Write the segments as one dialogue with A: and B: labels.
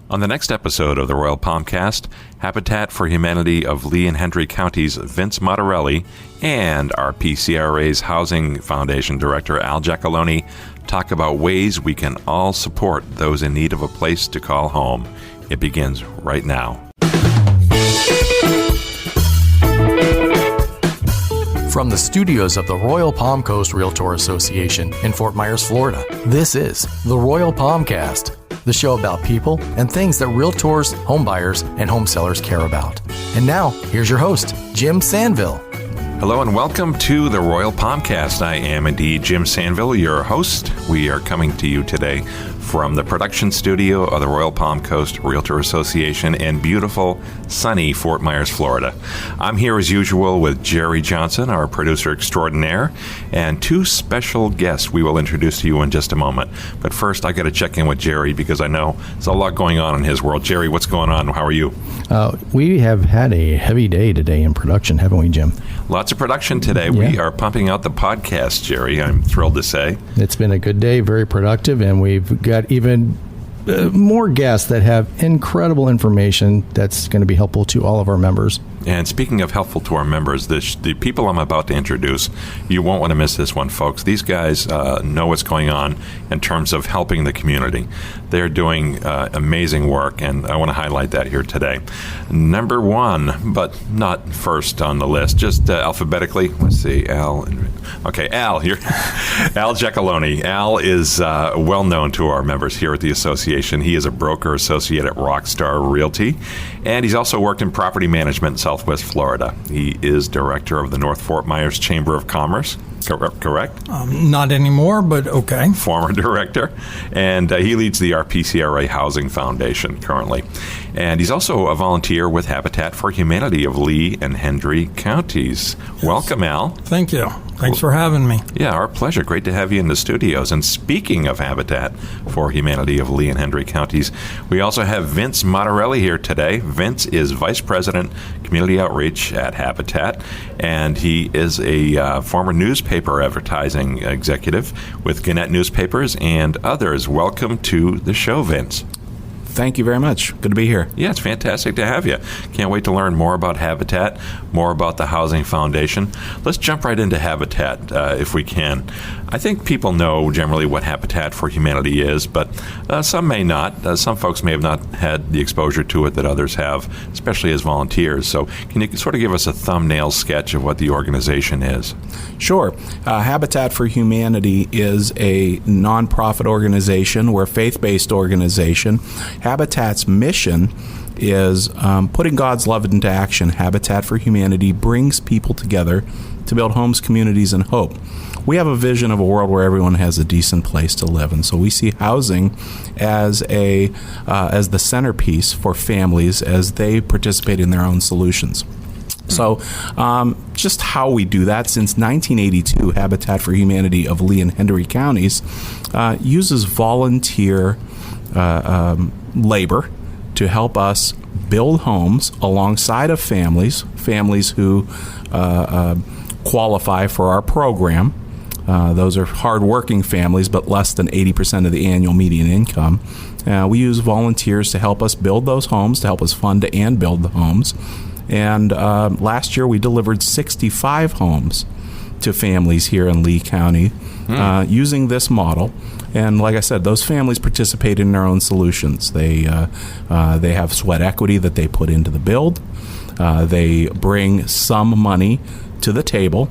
A: On the next episode of the Royal Palmcast, Habitat for Humanity of Lee and Hendry Counties' Vince Modarelli and RPCRA's Housing Foundation Director Al Giacalone talk about ways we can all support those in need of a place to call home. It begins right now.
B: From the studios of the Royal Palm Coast Realtor Association in Fort Myers, Florida, this is the Royal Palmcast, the show about people and things that realtors, homebuyers, and home sellers care about. And now, here's your host, Jim Sanville.
A: Hello and welcome to the Royal Palmcast. I am indeed Jim Sanville, your host. We are coming to you today from the production studio of the Royal Palm Coast Realtor Association in beautiful, sunny Fort Myers, Florida. I'm here as usual with Jerry Johnson, our producer extraordinaire, and two special guests we will introduce to you in just a moment. But first, I got to check in with Jerry because I know there's a lot going on in his world. Jerry, what's going on? How are you?
C: We have had a heavy day today in production, haven't we, Jim?
A: Lots of production today.
C: Yeah.
A: We are pumping out the podcast, Jerry, I'm thrilled to say.
C: It's been a good day, very productive, and we've got even more guests that have incredible information that's going to be helpful to all of our members.
A: And speaking of helpful to our members, the people I'm about to introduce, you won't want to miss this one, folks. These guys know what's going on in terms of helping the community. They're doing amazing work, and I want to highlight that here today. Number one, but not first on the list, just alphabetically. Let's see, Al. Okay, Al, here. Al Giacalone. Al is well known to our members here at the association. He is a broker associate at Rockstar Realty, and he's also worked in property management in Southwest Florida. He is director of the North Fort Myers Chamber of Commerce, correct?
D: Not anymore, but okay.
A: Former director. And he leads the RPCRA Housing Foundation currently. And he's also a volunteer with Habitat for Humanity of Lee and Hendry Counties. Yes. Welcome, Al.
D: Thank you. Thanks for having me.
A: Yeah, our pleasure. Great to have you in the studios. And speaking of Habitat for Humanity of Lee and Hendry Counties, we also have Vince Modarelli here today. Vince is Vice President, Community Outreach at Habitat, and he is a former newspaper advertising executive with Gannett Newspapers and others. Welcome to the show, Vince.
E: Thank you very much. Good to be here.
A: Yeah, it's fantastic to have you. Can't wait to learn more about Habitat, more about the Housing Foundation. Let's jump right into Habitat, if we can. I think people know generally what Habitat for Humanity is, but some may not. Some folks may have not had the exposure to it that others have, especially as volunteers. So can you sort of give us a thumbnail sketch of what the organization is?
E: Sure. Habitat for Humanity is a nonprofit organization. We're a faith-based organization. Habitat's mission is putting God's love into action. Habitat for Humanity brings people together to build homes, communities, and hope. We have a vision of a world where everyone has a decent place to live, and so we see housing as the centerpiece for families as they participate in their own solutions. So just how we do that, since 1982, Habitat for Humanity of Lee and Hendry Counties uses volunteer labor to help us build homes alongside of families who qualify for our program. Those are hardworking families, but less than 80% of the annual median income. We use volunteers to help us build those homes, to help us fund and build the homes. And last year we delivered 65 homes to families here in Lee County using this model. And like I said, those families participate in their own solutions. They have sweat equity that they put into the build. They bring some money to the table.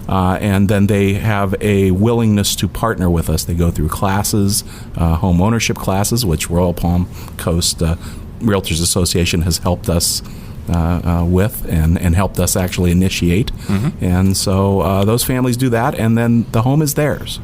E: And then they have a willingness to partner with us. They go through classes, home ownership classes, which Royal Palm Coast Realtors Association has helped us with and helped us actually initiate. Mm-hmm. And so those families do that, and then the home is theirs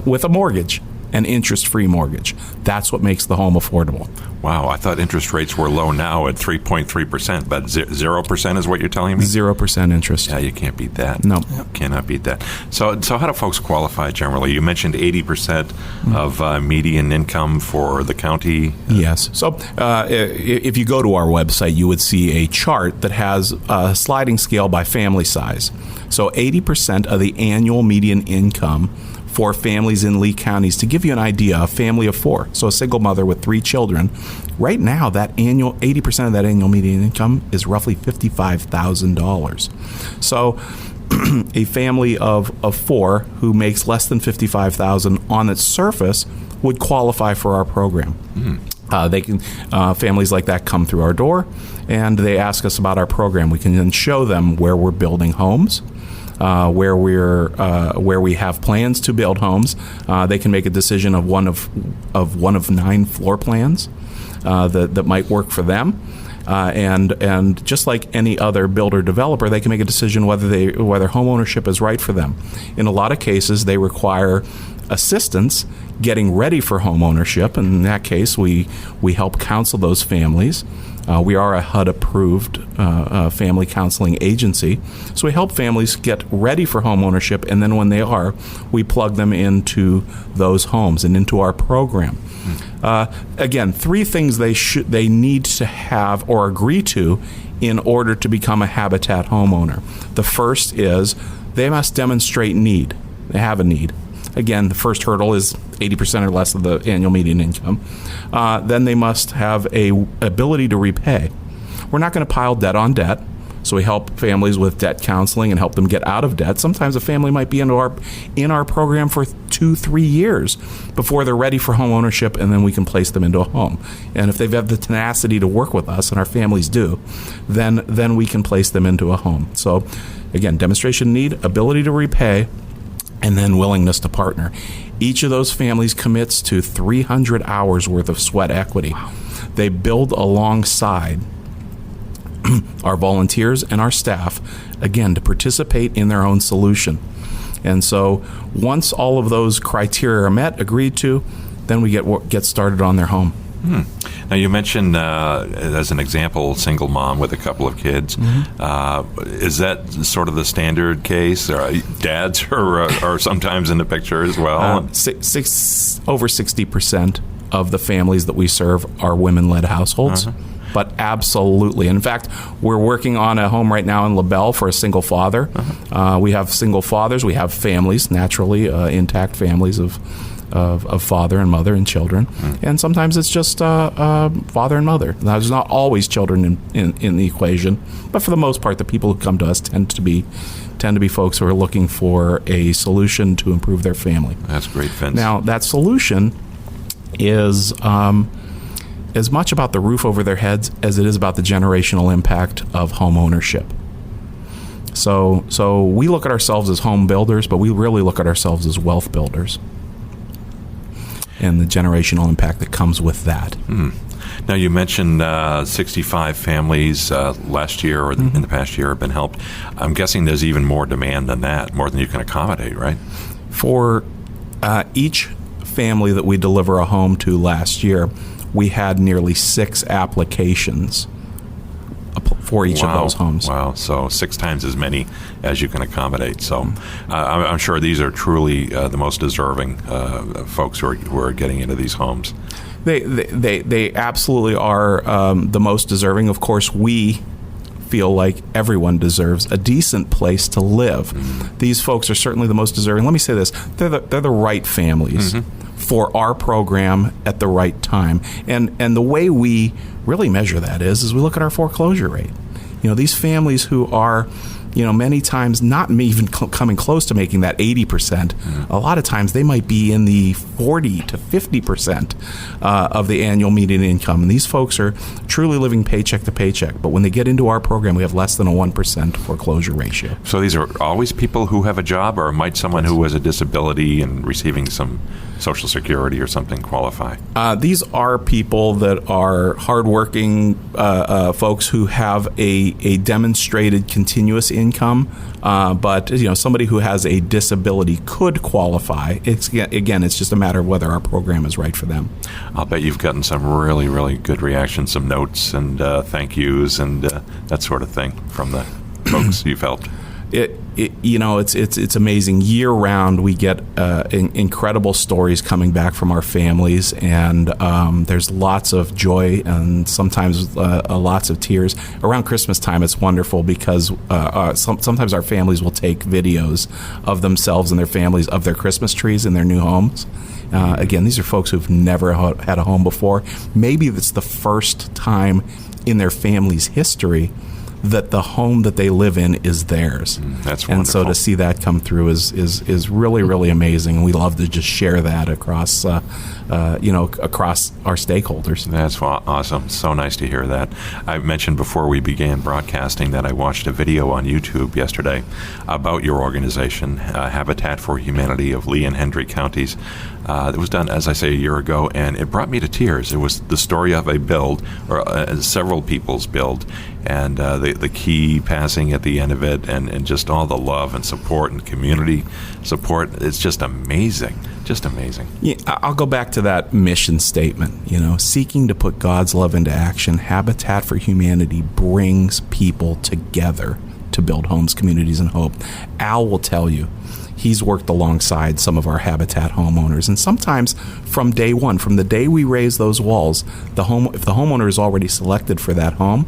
E: with a mortgage, an interest-free mortgage. That's what makes the home affordable.
A: Wow, I thought interest rates were low now at 3.3%, but 0% is what you're telling me?
E: 0% interest.
A: Yeah, you can't beat that.
E: No.
A: Cannot beat that. So how do folks qualify generally? You mentioned 80% of median income for the county.
E: Yes. So if you go to our website, you would see a chart that has a sliding scale by family size. So 80% of the annual median income for families in Lee counties. To give you an idea, a family of four, so a single mother with 3 children, Right now, that annual 80% of that annual median income is roughly $55,000. So a family of four who makes less than $55,000 on its surface would qualify for our program. They can families like that come through our door, and they ask us about our program. We can then show them where we're building homes, where we have plans to build homes. They can make a decision of one of 9 floor plans that might work for them. And just like any other builder developer, they can make a decision whether home ownership is right for them. In a lot of cases, they require assistance getting ready for home ownership. And in that case, we help counsel those families. We are a HUD-approved family counseling agency, so we help families get ready for home ownership, and then when they are, we plug them into those homes and into our program. Again, 3 things they need to have or agree to in order to become a Habitat homeowner. The first is they must demonstrate need. They have a need. Again, the first hurdle is 80% or less of the annual median income. Then they must have a ability to repay. We're not going to pile debt on debt, so we help families with debt counseling and help them get out of debt. Sometimes a family might be in our program for 2-3 years before they're ready for home ownership, and then we can place them into a home. And if they've had the tenacity to work with us, and our families do, then we can place them into a home. So again, demonstration need, ability to repay, and then willingness to partner. Each of those families commits to 300 hours worth of sweat equity. Wow. They build alongside our volunteers and our staff, again, to participate in their own solution. And so once all of those criteria are met, agreed to, then we get started on their home.
A: Now, you mentioned, as an example, single mom with a couple of kids. Is that sort of the standard case? Dads are sometimes in the picture as well?
E: Over 60% of the families that we serve are women-led households. But absolutely. In fact, we're working on a home right now in LaBelle for a single father. We have single fathers. We have families, naturally, intact families of father and mother and children, and sometimes it's just father and mother. Now, there's not always children in the equation, but for the most part, the people who come to us tend to be folks who are looking for a solution to improve their family.
A: That's great, Vince.
E: Now, that solution is as much about the roof over their heads as it is about the generational impact of home ownership. So we look at ourselves as home builders, but we really look at ourselves as wealth builders, and the generational impact that comes with that.
A: Now, you mentioned 65 families last year or in the past year have been helped. I'm guessing there's even more demand than that, more than you can accommodate, right?
E: For each family that we deliver a home to last year, we had nearly 6 applications for each of those homes.
A: Wow, so 6 times as many as you can accommodate. So I'm sure these are truly the most deserving folks who are getting into these homes.
E: They absolutely are the most deserving. Of course, we feel like everyone deserves a decent place to live. These folks are certainly the most deserving. Let me say this. They're the right families for our program at the right time. And the way we really measure that is we look at our foreclosure rate. These families who are, many times not even coming close to making that 80%. A lot of times they might be in the 40 to 50% of the annual median income. And these folks are truly living paycheck to paycheck. But when they get into our program, we have less than a 1% foreclosure ratio.
A: So these are always people who have a job, or might someone who has a disability and receiving some Social Security or something qualify?
E: These are people that are hardworking folks who have a demonstrated continuous income, but somebody who has a disability could qualify. It's just a matter of whether our program is right for them.
A: I'll bet you've gotten some really, really good reactions, some notes and thank yous and that sort of thing from the folks you've helped.
E: It's amazing. Year round, we get incredible stories coming back from our families, and there's lots of joy and sometimes lots of tears. Around Christmas time, it's wonderful because sometimes our families will take videos of themselves and their families of their Christmas trees in their new homes. Again, these are folks who've never had a home before. Maybe it's the first time in their family's history that the home that they live in is theirs.
A: That's wonderful.
E: And so to see that come through is really, really amazing. And we love to just share that across across our stakeholders.
A: That's awesome. So nice to hear that. I mentioned before we began broadcasting that I watched a video on YouTube yesterday about your organization, Habitat for Humanity of Lee and Hendry counties. It was done, as I say, a year ago, and it brought me to tears. It was the story of a build, or several people's build, and the key passing at the end of it, and just all the love and support and community support. It's just amazing. Just amazing.
E: Yeah, I'll go back to that mission statement. Seeking to put God's love into action, Habitat for Humanity brings people together to build homes, communities, and hope. Al will tell you, he's worked alongside some of our Habitat homeowners, and sometimes from day one, from the day we raise those walls, if the homeowner is already selected for that home,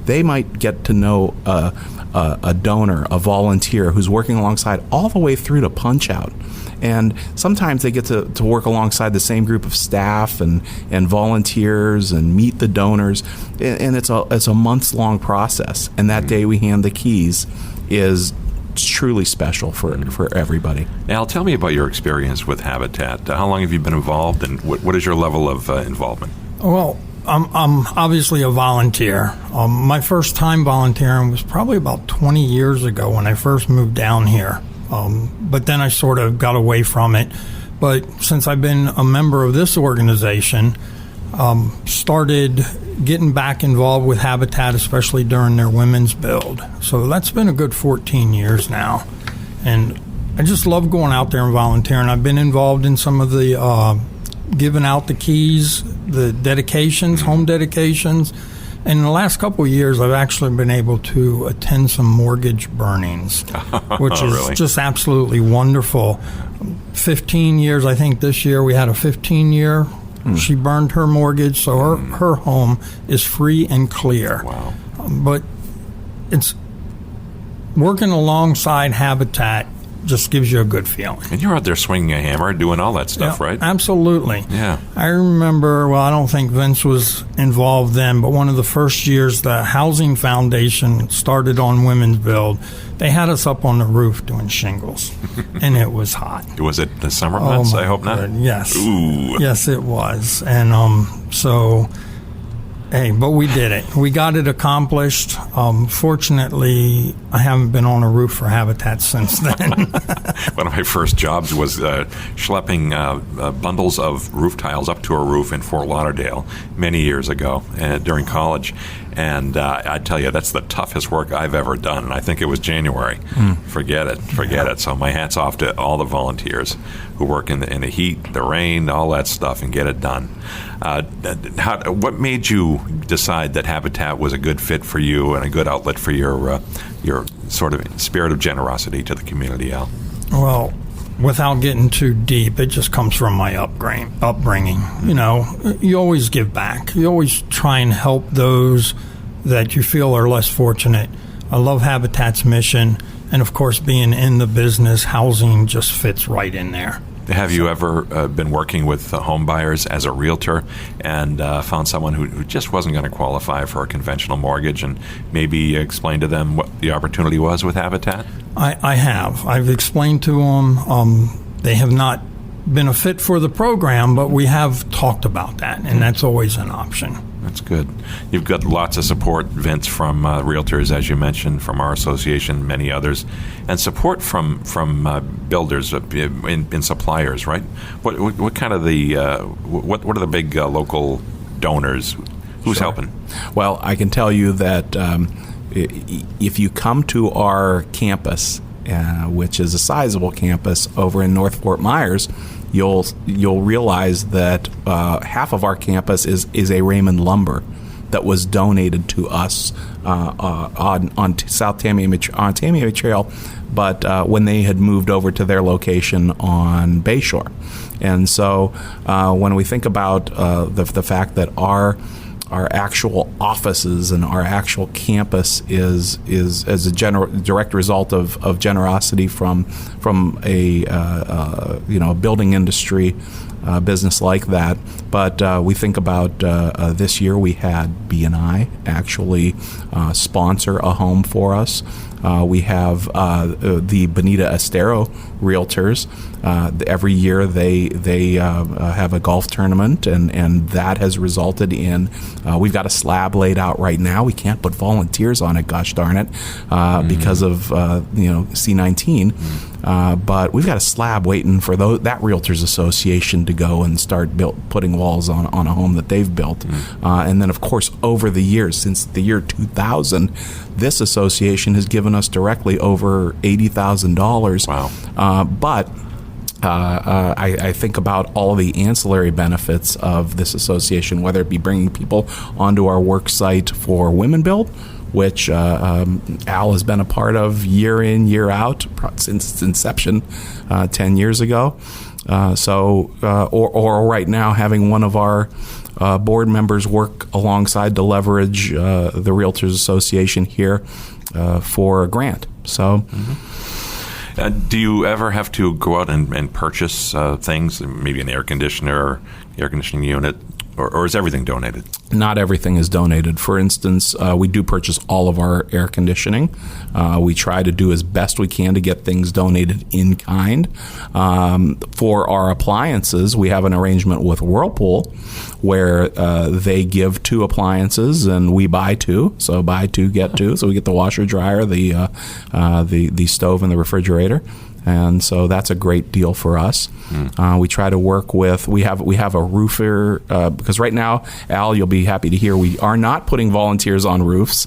E: they might get to know a donor, a volunteer who's working alongside all the way through to punch out. And sometimes they get to work alongside the same group of staff and volunteers and meet the donors. And it's a months-long process. And that day we hand the keys is truly special for everybody.
A: Al, tell me about your experience with Habitat. How long have you been involved, and what is your level of involvement?
D: Well, I'm obviously a volunteer. My first time volunteering was probably about 20 years ago when I first moved down here. But then I sort of got away from it. But since I've been a member of this organization, started getting back involved with Habitat, especially during their women's build. So that's been a good 14 years now. And I just love going out there and volunteering. I've been involved in some of the giving out the keys, the dedications, home dedications. And in the last couple of years, I've actually been able to attend some mortgage burnings, which is
A: really?
D: Just absolutely wonderful. 15 years, I think this year we had a 15-year. She burned her mortgage, so her home is free and clear.
A: Wow.
D: But it's working alongside Habitat just gives you a good feeling.
A: And you're out there swinging a hammer, doing all that stuff,
D: Yeah,
A: right?
D: Absolutely.
A: Yeah.
D: I remember, I don't think Vince was involved then, but one of the first years the Housing Foundation started on Women's Build, they had us up on the roof doing shingles, and it was hot.
A: Was it the summer months? I hope not.
D: God, yes.
A: Ooh.
D: Yes, it was. And but we did it. We got it accomplished. Fortunately, I haven't been on a roof for Habitat since then.
A: One of my first jobs was schlepping bundles of roof tiles up to a roof in Fort Lauderdale many years ago during college. And I tell you, that's the toughest work I've ever done. And I think it was January. Forget it. So my hat's off to all the volunteers who work in the heat, the rain, all that stuff, and get it done. What made you decide that Habitat was a good fit for you and a good outlet for your sort of spirit of generosity to the community, Al?
D: Well, without getting too deep, it just comes from my upbringing. You always give back. You always try and help those that you feel are less fortunate. I love Habitat's mission, and of course, being in the business, housing just fits right in there.
A: Have you ever been working with home buyers as a realtor and found someone who just wasn't going to qualify for a conventional mortgage, and maybe explain to them what the opportunity was with Habitat?
D: I have. I've explained to them. They have not been a fit for the program, but we have talked about that, and that's always an option.
A: That's good. You've got lots of support, Vince, from realtors, as you mentioned, from our association, many others, and support from builders in suppliers, right? What kind of what are the big local donors? Who's helping?
E: Well, I can tell you that if you come to our campus, which is a sizable campus over in North Fort Myers, you'll realize that half of our campus is a Raymond Lumber that was donated to us on South Tamiami Trail, but when they had moved over to their location on Bayshore. And so when we think about the fact that our actual offices and our actual campus is as a direct result of generosity from a building industry business like that. But we think about this year we had B&I actually sponsor a home for us. We have the Bonita Estero Realtors. Every year they have a golf tournament, and that has resulted in we've got a slab laid out right now. We can't put volunteers on it, gosh darn it, because of C-19. But we've got a slab waiting for that Realtors Association to go and start putting walls on a home that they've built. And then, of course, over the years, since the year 2000, this association has given us directly over $80,000.
A: Wow.
E: But I think about all the ancillary benefits of this association, whether it be bringing people onto our work site for Women Build, which Al has been a part of year in, year out since its inception 10 years ago. Or right now having one of our board members work alongside to leverage the Realtors Association here for a grant. So.
A: Do you ever have to go out and purchase things, maybe an air conditioner, air conditioning unit, or is everything donated?
E: Not everything is donated. For instance, we do purchase all of our air conditioning. We try to do as best we can to get things donated in kind. For our appliances, we have an arrangement with Whirlpool where they give 2 appliances and we buy 2. So buy 2, get 2. So we get the washer, dryer, the stove, and the refrigerator. And so that's a great deal for us. We try to work with. We have a roofer because right now, Al, you'll be happy to hear we are not putting volunteers on roofs.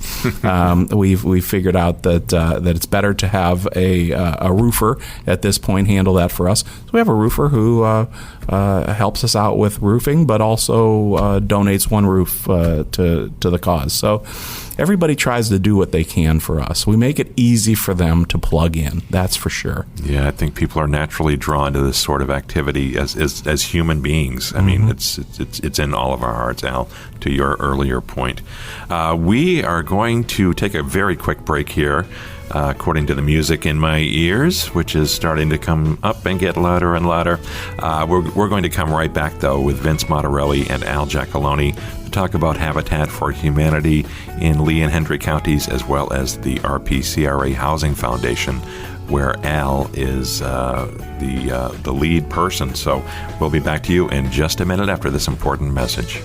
E: We've figured out that it's better to have a roofer at this point handle that for us. So we have a roofer who helps us out with roofing, but also donates one roof to the cause. So everybody tries to do what they can for us. We make it easy for them to plug in. That's for sure.
A: Yeah, I think people are naturally drawn to this sort of activity as human beings. I mean, it's in all of our hearts, Al, to your earlier point. We are going to take a very quick break here. According to the music in my ears, which is starting to come up and get louder and louder. We're going to come right back, though, with Vince Modarelli and Al Giacalone to talk about Habitat for Humanity in Lee and Hendry counties, as well as the RPCRA Housing Foundation, where Al is the lead person. So we'll be back to you in just a minute after this important message.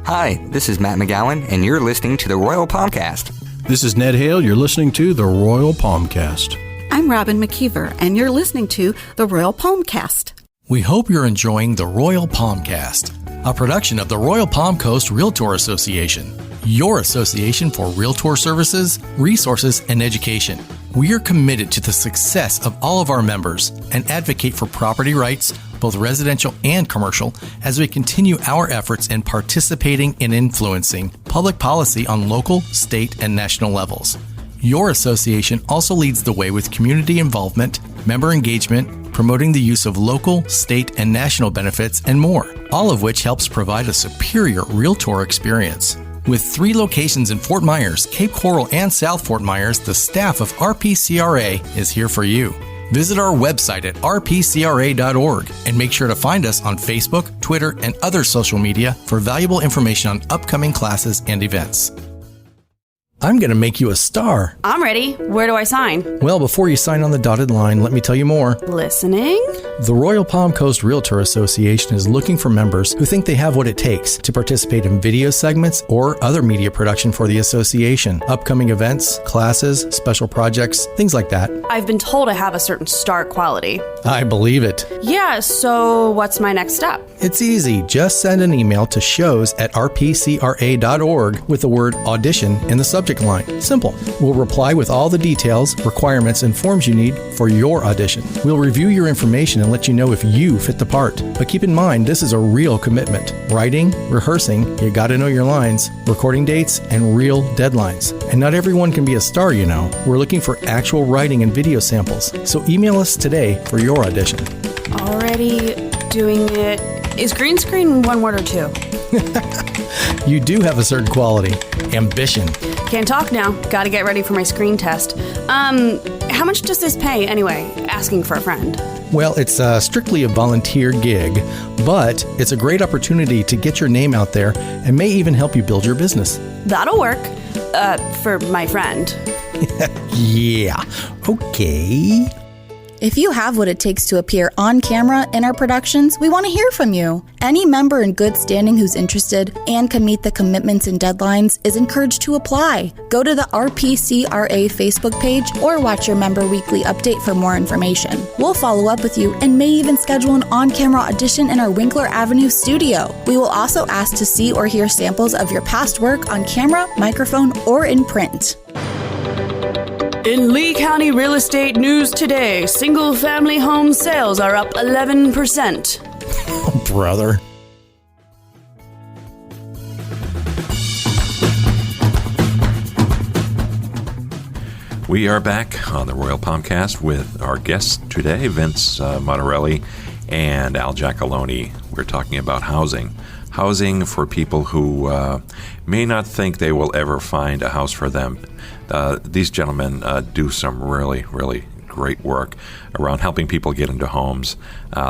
F: Hi, this is Matt McGowan, and you're listening to the Royal Palmcast.
G: This is Ned Hale. You're listening to the Royal Palmcast.
H: I'm Robin McKeever, and you're listening to the Royal Palmcast.
B: We hope you're enjoying the Royal Palmcast, a production of the Royal Palm Coast Realtor Association, your association for realtor services, resources, and education. We are committed to the success of all of our members and advocate for property rights, both residential and commercial, as we continue our efforts in participating and influencing public policy on local, state, and national levels. Your association also leads the way with community involvement, member engagement, promoting the use of local, state, and national benefits, and more, all of which helps provide a superior realtor experience. With 3 locations in Fort Myers, Cape Coral, and South Fort Myers, the staff of RPCRA is here for you. Visit our website at rpcra.org and make sure to find us on Facebook, Twitter, and other social media for valuable information on upcoming classes and events. I'm going to make you a star.
I: I'm ready. Where do I sign?
C: Well, before you sign on the dotted line, let me tell you more.
I: Listening?
C: The Royal Palm Coast Realtor Association is looking for members who think they have what it takes to participate in video segments or other media production for the association, upcoming events, classes, special projects, things like that.
I: I've been told I have a certain star quality.
C: I believe it.
I: Yeah, so what's my next step?
C: It's easy. Just send an email to shows@rpcra.org with the word audition in the subject subject line. Simple. We'll reply with all the details, requirements, and forms you need for your audition. We'll review your information and let you know if you fit the part. But keep in mind, this is a real commitment. Writing, rehearsing, you gotta know your lines, recording dates, and real deadlines. And not everyone can be a star, you know. We're looking for actual writing and video samples. So email us today for your audition.
I: Already doing it. Is green screen one word or two?
C: You do have a certain quality. Ambition.
I: Can't talk now. Gotta get ready for my screen test. How much does this pay anyway? Asking for a friend.
C: Well, it's strictly a volunteer gig, but it's a great opportunity to get your name out there and may even help you build your business.
I: That'll work. For my friend.
C: Yeah. Okay.
J: If you have what it takes to appear on camera in our productions, we want to hear from you. Any member in good standing who's interested and can meet the commitments and deadlines is encouraged to apply. Go to the RPCRA Facebook page or watch your member weekly update for more information. We'll follow up with you and may even schedule an on-camera audition in our Winkler Avenue studio. We will also ask to see or hear samples of your past work on camera, microphone, or in print.
I: In Lee County real estate news today, single-family home sales are up 11%.
C: Oh, brother.
A: We are back on the Royal Palmcast with our guests today, Vince Modarelli and Al Giacalone. We're talking about housing. Housing for people who may not think they will ever find a house for them. These gentlemen do some really, really great work around helping people get into homes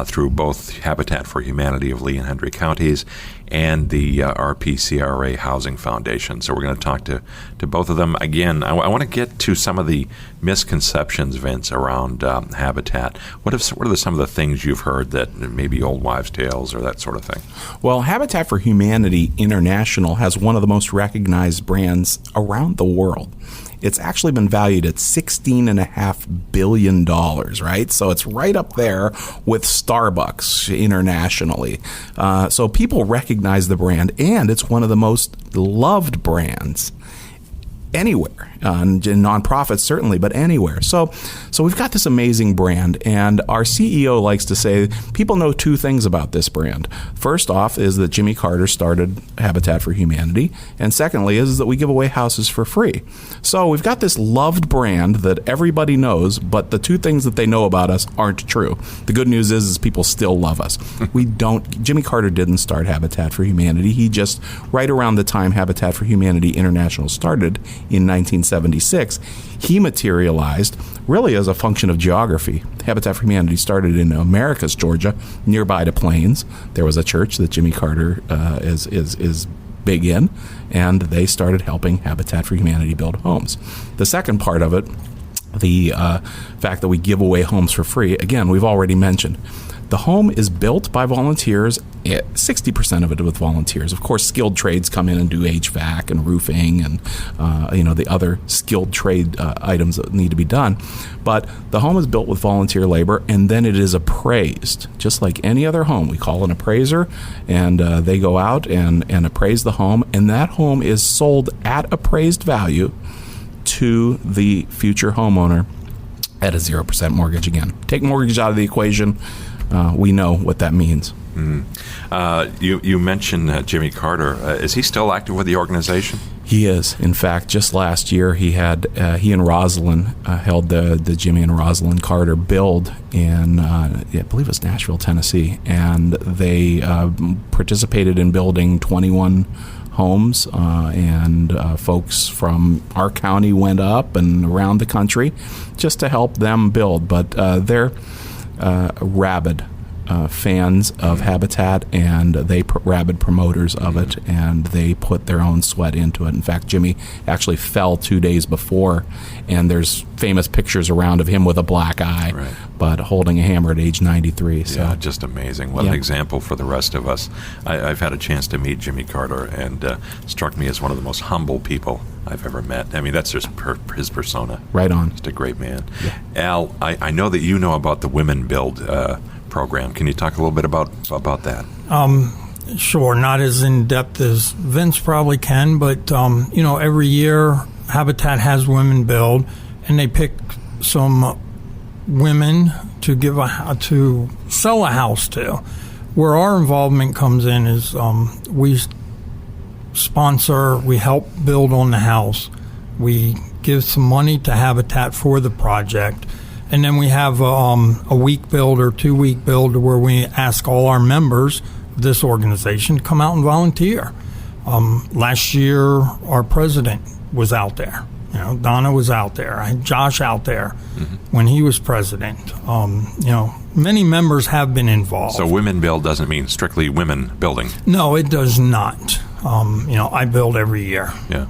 A: through both Habitat for Humanity of Lee and Hendry counties and the RPCRA Housing Foundation. So we're going to talk to both of them. Again, I want to get to some of the misconceptions, Vince, around Habitat. What are some of the things you've heard that maybe old wives' tales or that sort of thing?
E: Well, Habitat for Humanity International has one of the most recognized brands around the world. It's actually been valued at $16.5 billion, right? So it's right up there with Starbucks internationally. So people recognize the brand, and it's one of the most loved brands anywhere, in nonprofits certainly, but anywhere. So we've got this amazing brand, and our CEO likes to say people know two things about this brand. First off is that Jimmy Carter started Habitat for Humanity, and secondly is that we give away houses for free. So we've got this loved brand that everybody knows, but the two things that they know about us aren't true. The good news is people still love us. Jimmy Carter didn't start Habitat for Humanity. He just, right around the time Habitat for Humanity International started, in 1976, he materialized really as a function of geography. Habitat for Humanity started in Americus, Georgia, nearby to Plains. There was a church that Jimmy Carter is big in, and they started helping Habitat for Humanity build homes. The second part of it, the fact that we give away homes for free, again, we've already mentioned. The home is built by volunteers, 60% of it with volunteers. Of course, skilled trades come in and do HVAC and roofing and the other skilled trade items that need to be done. But the home is built with volunteer labor, and then it is appraised. Just like any other home, we call an appraiser, and they go out and appraise the home, and that home is sold at appraised value to the future homeowner at a 0% mortgage again. Take mortgage out of the equation. We know what that means.
A: You mentioned Jimmy Carter. Is he still active with the organization?
E: He is. In fact, just last year, he and Rosalind held the Jimmy and Rosalind Carter build in, I believe it was Nashville, Tennessee, and they participated in building 21 homes, and folks from our county went up and around the country just to help them build. But they're rabid fans of Habitat, and they rabid promoters of it, and they put their own sweat into it. In fact, Jimmy actually fell 2 days before, and there's famous pictures around of him with a black eye, right, but holding a hammer at age 93. So.
A: Yeah, just amazing. What an example for the rest of us. I've had a chance to meet Jimmy Carter, and struck me as one of the most humble people I've ever met. I mean, that's just his persona.
E: Right on.
A: Just a great man.
E: Yeah.
A: Al, I know that you know about the Women Build program. Can you talk a little bit about that?
D: Sure, not as in depth as Vince probably can, but every year Habitat has women build, and they pick some women to to sell a house to. Where our involvement comes in is we sponsor, we help build on the house, we give some money to Habitat for the project, and then we have a week build or 2-week build where we ask all our members of this organization to come out and volunteer. Last year, our president was out there. Donna was out there. I had Josh out there when he was president. Many members have been involved.
A: So women build doesn't mean strictly women building.
D: No, it does not. I build every year.
A: Yeah.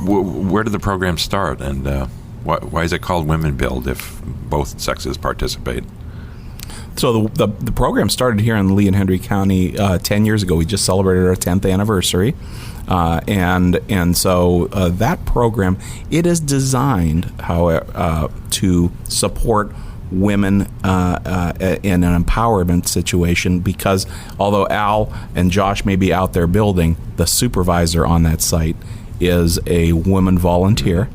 A: Where did the program start, and why is it called Women Build if both sexes participate?
E: So the program started here in Lee and Hendry County 10 years ago. We just celebrated our 10th anniversary. And so that program, it is designed to support women in an empowerment situation, because although Al and Josh may be out there building, the supervisor on that site is a woman volunteer.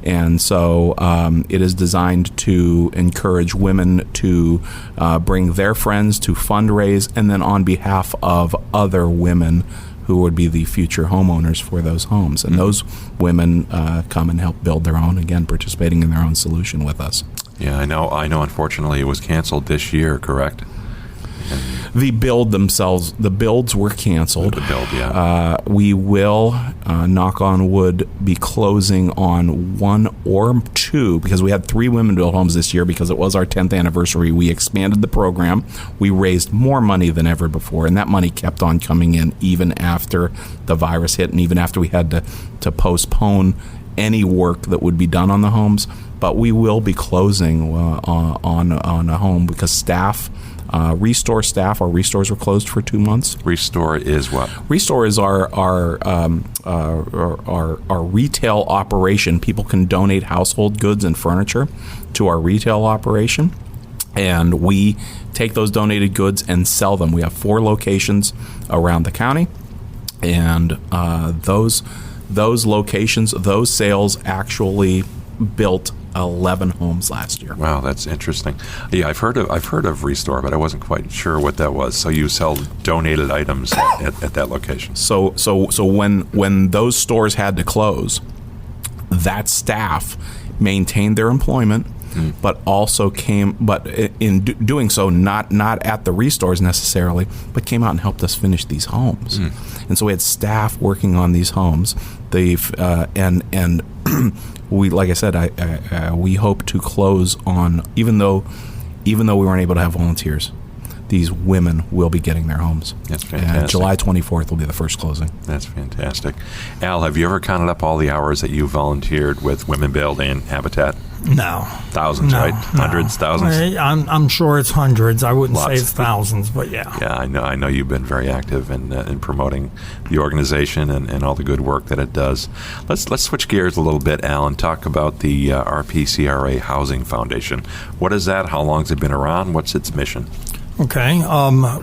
E: And so it is designed to encourage women to bring their friends to fundraise, and then on behalf of other women who would be the future homeowners for those homes. And those women come and help build their own, again, participating in their own solution with us.
A: Yeah, I know. Unfortunately, it was canceled this year, correct?
E: The builds were canceled.
A: The build, yeah.
E: We will, knock on wood, be closing on 1 or 2, because we had 3 women build homes this year. Because it was our 10th anniversary, we expanded the program. We raised more money than ever before, and that money kept on coming in even after the virus hit, and even after we had to postpone any work that would be done on the homes. But we will be closing on a home because staff, Restore staff, our Restores were closed for 2 months.
A: Restore is what?
E: Restore is our retail operation. People can donate household goods and furniture to our retail operation, and we take those donated goods and sell them. We have 4 locations around the county, and those locations, those sales actually built 11 homes last year.
A: Wow, that's interesting. Yeah, I've heard of Restore, but I wasn't quite sure what that was. So you sell donated items at that location. So
E: when those stores had to close, that staff maintained their employment, but also in doing so, not at the Restores necessarily, but came out and helped us finish these homes. And so we had staff working on these homes. And we, like I said, we hope to close on, even though we weren't able to have volunteers, these women will be getting their homes.
A: That's fantastic.
E: And July 24th will be the first closing.
A: That's fantastic. Al, have you ever counted up all the hours that you volunteered with Women Build and Habitat?
D: No.
A: Thousands, right? Hundreds, thousands?
D: I'm sure it's hundreds. I wouldn't
A: Lots.
D: say it's thousands, but yeah.
A: Yeah, I know you've been very active in promoting the organization and all the good work that it does. Let's switch gears a little bit, Al, and talk about the RPCRA Housing Foundation. What is that? How long has it been around? What's its mission?
D: Okay.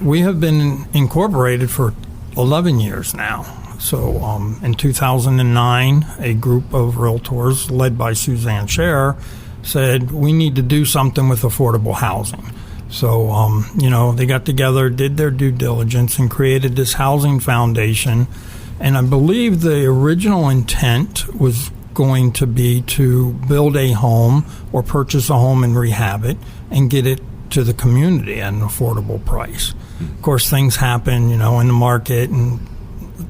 D: We have been incorporated for 11 years now. So in 2009, a group of realtors led by Suzanne Scherer said, we need to do something with affordable housing. So, they got together, did their due diligence, and created this housing foundation. And I believe the original intent was going to be to build a home or purchase a home and rehab it and get it to the community at an affordable price. Of course, things happen, in the market, and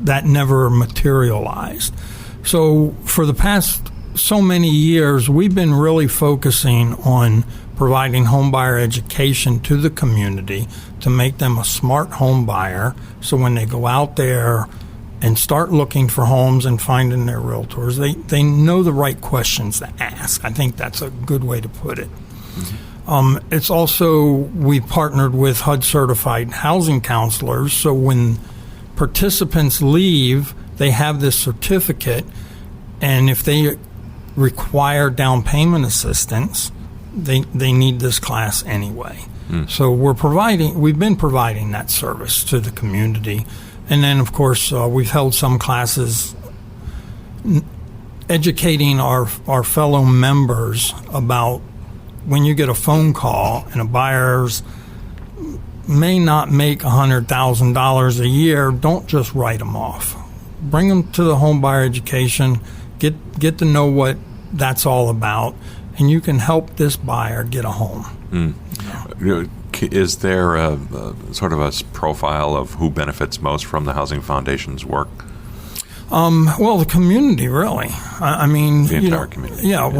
D: that never materialized. So for the past so many years, we've been really focusing on providing homebuyer education to the community to make them a smart home buyer. So when they go out there and start looking for homes and finding their realtors, they know the right questions to ask. I think that's a good way to put it. It's also, we partnered with Hud-Certified housing counselors, so when participants leave, they have this certificate, and if they require down payment assistance, they need this class anyway. So we've been providing that service to the community. And then, of course, we've held some classes educating our fellow members about when you get a phone call and a buyer's may not make $100,000 a year, don't just write them off. Bring them to the home buyer education, get to know what that's all about, and you can help this buyer get a home.
A: Is there a sort of a profile of who benefits most from the Housing Foundation's work?
D: Well, the community, really. I mean,
A: the entire community.
D: Yeah.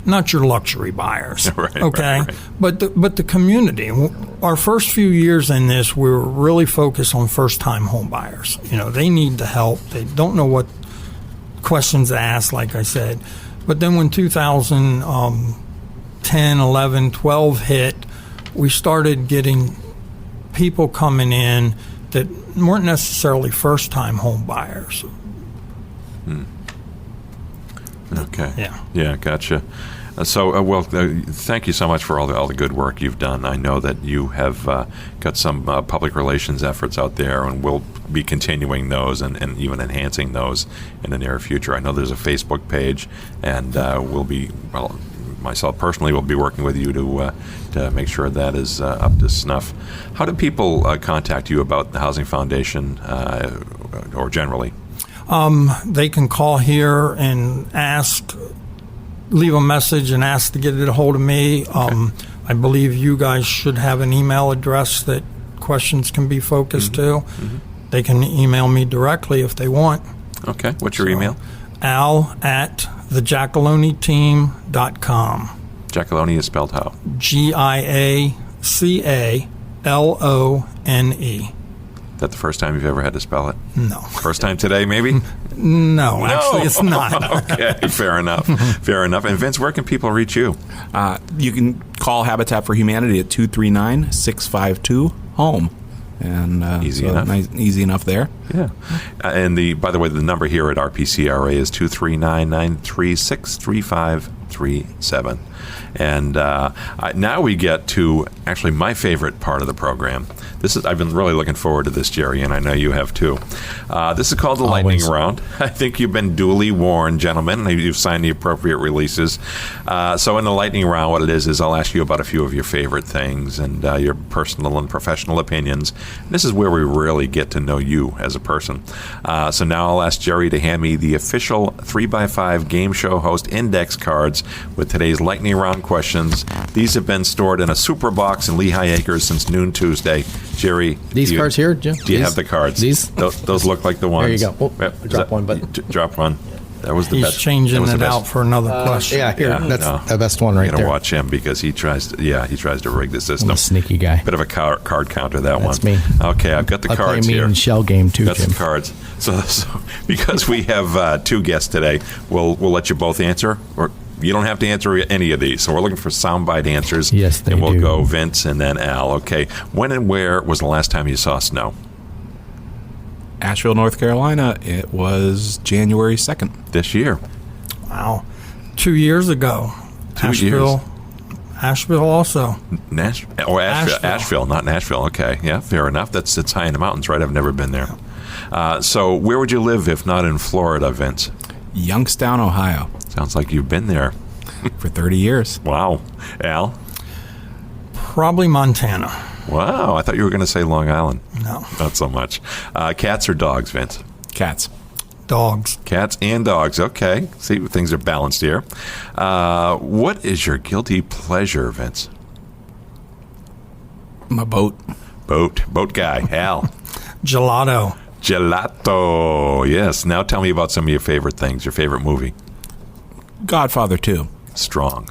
D: Not your luxury buyers,
A: right,
D: okay?
A: Right.
D: But the community. Our first few years in this, we were really focused on first-time home buyers. They need the help. They don't know what questions to ask, like I said. But then when 2010, 11, 12 hit, we started getting people coming in that weren't necessarily first-time home buyers.
A: Okay.
D: Yeah,
A: gotcha. Thank you so much for all the good work you've done. I know that you have got some public relations efforts out there, and we'll be continuing those and even enhancing those in the near future. I know there's a Facebook page, and myself personally will be working with you to make sure that is up to snuff. How do people contact you about the Housing Foundation or generally?
D: They can call here and leave a message and ask to get it a hold of me. I believe you guys should have an email address that questions can be focused to. They can email me directly if they want.
A: Okay. What's your email?
D: al@thegiacaloneteam.com.
A: Giacalone is spelled how?
D: Giacalone.
A: Is that the first time you've ever had to spell it?
D: No.
A: First time today, maybe?
D: No, actually it's not.
A: Okay, fair enough. And Vince, where can people reach you?
E: You can call Habitat for Humanity at 239-652-HOME. And
A: easy enough.
E: Easy enough there.
A: Yeah. And by the way, the number here at RPCRA is 239-936-3537. And now we get to actually my favorite part of the program. I've been really looking forward to this, Jerry, and I know you have too. This is called the Lightning Round. I think you've been duly warned, gentlemen. You've signed the appropriate releases. So in the Lightning Round, what it is I'll ask you about a few of your favorite things and your personal and professional opinions. And this is where we really get to know you as a person. So now I'll ask Jerry to hand me the official 3x5 game show host index cards with today's Lightning Round questions. These have been stored in a super box in Lehigh Acres since noon Tuesday. Jerry,
C: these cards here, Jim?
A: Do you have the cards?
C: These?
A: Those look like the ones.
C: There you go. Drop one, but
A: drop one. That was the
D: He's
A: best.
D: changing it out for another question.
C: That's the best one right there.
A: You gotta watch him because he tries to rig the system.
C: I'm a sneaky guy.
A: Bit of a card counter,
C: That's
A: one.
C: me.
A: Okay, I've got the cards
C: here.
A: here.
C: And shell game too,
A: got
C: Jim.
A: some cards. So because we have two guests today, we'll let you both answer, or you don't have to answer any of these. So we're looking for soundbite answers.
C: Yes, they
A: do. And we'll
C: do.
A: go Vince and then Al. Okay. When and where was the last time you saw snow?
E: Asheville, North Carolina. It was January 2nd.
A: This year.
D: Wow. 2 years ago.
A: 2 years.
D: Asheville also.
A: Asheville, not Nashville. Okay. Yeah, fair enough. It's high in the mountains, right? I've never been there. So where would you live if not in Florida, Vince?
E: Youngstown, Ohio.
A: Sounds like you've been there.
E: For 30 years.
A: Wow. Al?
D: Probably Montana.
A: Wow. I thought you were going to say Long Island.
D: No.
A: Not so much. Cats or dogs, Vince?
E: Cats.
D: Dogs.
A: Cats and dogs. Okay. See, things are balanced here. What is your guilty pleasure, Vince?
E: My boat.
A: Boat guy. Al?
D: Gelato.
A: Yes. Now tell me about some of your favorite things, your favorite movie.
E: Godfather 2.
A: Strong.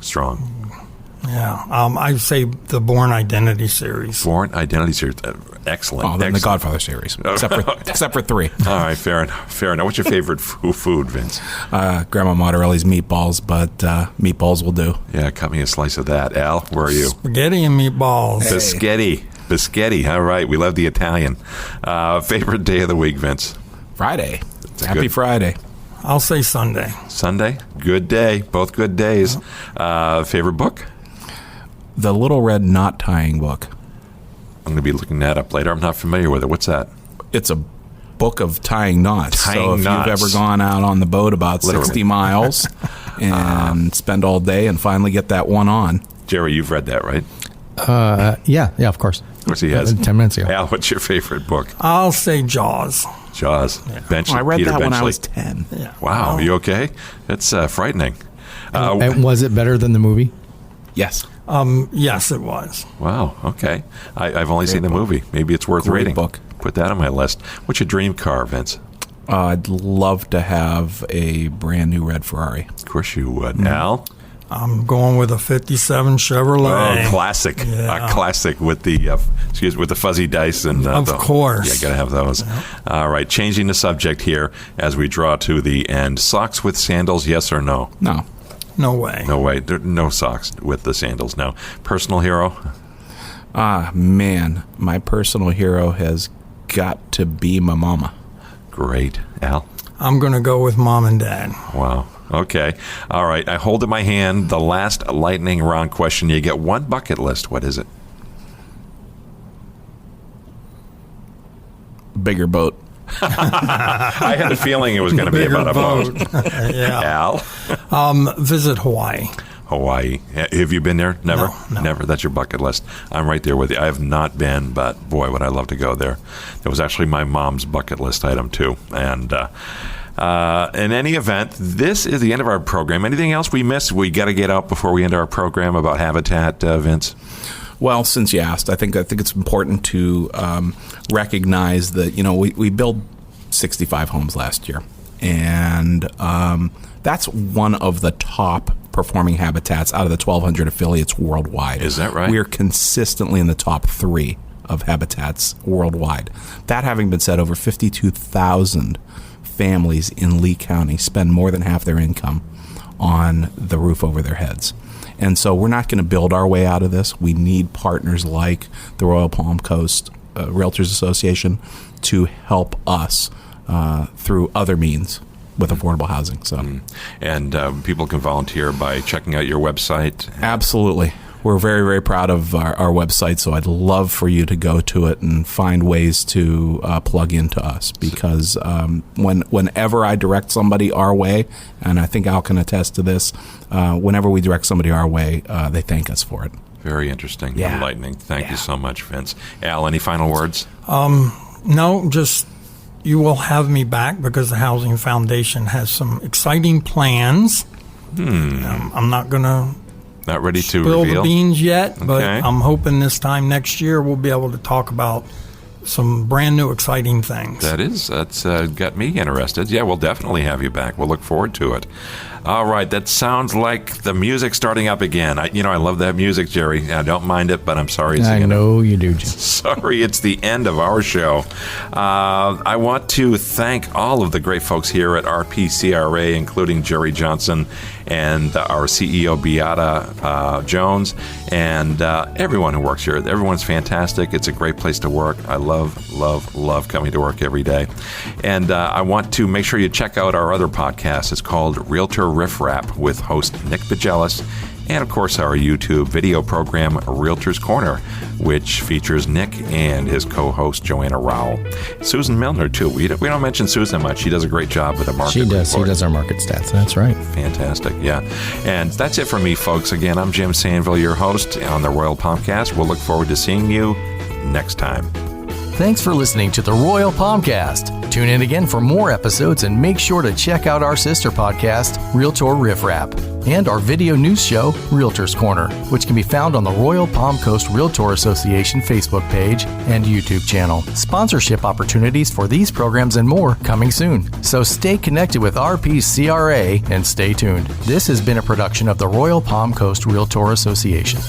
D: Yeah. I say the Bourne Identity series.
A: Excellent.
E: Oh, then the Godfather series, except for 3.
A: All right, fair enough. What's your favorite food, Vince?
E: Grandma Modarelli's meatballs, but meatballs will do.
A: Yeah, cut me a slice of that. Al, where are you?
D: Spaghetti and meatballs.
A: Biscotti. All right, we love the Italian. Favorite day of the week, Vince?
E: Friday. Happy Friday.
D: I'll say Sunday.
A: Sunday? Good day. Both good days. Favorite book?
E: The Little Red Knot Tying Book.
A: I'm going to be looking that up later. I'm not familiar with it. What's that?
E: It's a book of tying knots. So if you've ever gone out on the boat about 60 miles and spend all day and finally get that one on.
A: Jerry, you've read that, right?
C: Yeah, of course.
A: Of course he has.
C: 10 minutes ago.
A: Al, what's your favorite book?
D: I'll say Jaws.
A: Jaws.
D: Yeah.
A: Benchley,
E: I read
A: Peter
E: that when I
A: Benchley.
E: was 10.
D: Yeah.
A: Wow, you okay? That's frightening.
C: And was it better than the movie?
E: Yes.
D: Yes, it was.
A: Wow, okay. I've only seen the movie. Maybe it's worth
E: Great
A: reading.
E: book.
A: Put that on my list. What's your dream car, Vince?
E: I'd love to have a brand new red Ferrari.
A: Of course you would. Al?
D: I'm going with a 57 Chevrolet.
A: Oh, classic.
D: Yeah.
A: Classic with the with the fuzzy dice. And
D: Of course.
A: Yeah, got to have those.
D: Yeah.
A: All right, changing the subject here as we draw to the end. Socks with sandals, yes or no?
E: No.
D: No way.
A: No way. No socks with the sandals, no. Personal hero?
E: Man, my personal hero has got to be my mama.
A: Great. Al?
D: I'm going to go with Mom and Dad.
A: Wow. Okay. All right. I hold in my hand the last lightning round question. You get one bucket list. What is it?
E: Bigger boat.
A: I had a feeling it was going to be about a boat.
D: Yeah.
A: Al?
D: Visit Hawaii.
A: Hawaii. Have you been there? Never?
D: No.
A: Never. That's your bucket list. I'm right there with you. I have not been, but boy, would I love to go there. It was actually my mom's bucket list item, too. And in any event, this is the end of our program. Anything else we missed? We got to get out before we end our program about Habitat, Vince?
E: Well, since you asked, I think it's important to recognize that, we built 65 homes last year. And that's one of the top performing habitats out of the 1,200 affiliates worldwide.
A: Is that right?
E: We are consistently in the top 3 of habitats worldwide. That having been said, over 52,000 families in Lee County spend more than half their income on the roof over their heads. And so we're not going to build our way out of this. We need partners like the Royal Palm Coast Realtors Association to help us through other means with affordable housing. So,
A: And people can volunteer by checking out your website.
E: Absolutely. We're very, very proud of our website, so I'd love for you to go to it and find ways to plug into us, because whenever I direct somebody our way, and I think Al can attest to this, whenever we direct somebody our way, they thank us for it.
A: Very interesting.
E: Yeah.
A: Enlightening. Thank you so much, Vince. Al, any final words?
D: No, just you will have me back because the Housing Foundation has some exciting plans. I'm not going to
A: Not ready to
D: spill
A: reveal?
D: the beans yet, but
A: Okay.
D: I'm hoping this time next year we'll be able to talk about some brand new exciting things.
A: That's got me interested. Yeah, we'll definitely have you back. We'll look forward to it. All right, that sounds like the music starting up again. I love that music, Jerry. I don't mind it, but I'm sorry.
C: I know you do, Jim.
A: Sorry, it's the end of our show. I want to thank all of the great folks here at RPCRA, including Jerry Johnson and our CEO, Beata Jones, and everyone who works here. Everyone's fantastic. It's a great place to work. I love coming to work every day. And I want to make sure you check out our other podcast. It's called Realtor Riff Rap with host Nick Bagelis. And, of course, our YouTube video program, Realtor's Corner, which features Nick and his co-host, Joanna Rowell. Susan Milner, too. We don't mention Susan much. She does a great job with the market
C: She does.
A: report.
C: She does our market stats. That's right.
A: Fantastic, yeah. And that's it for me, folks. Again, I'm Jim Sanville, your host on the Royal Palmcast. We'll look forward to seeing you next time.
B: Thanks for listening to the Royal Palmcast. Tune in again for more episodes and make sure to check out our sister podcast, Realtor Riff Rap, and our video news show, Realtor's Corner, which can be found on the Royal Palm Coast Realtor Association Facebook page and YouTube channel. Sponsorship opportunities for these programs and more coming soon. So stay connected with RPCRA and stay tuned. This has been a production of the Royal Palm Coast Realtor Association.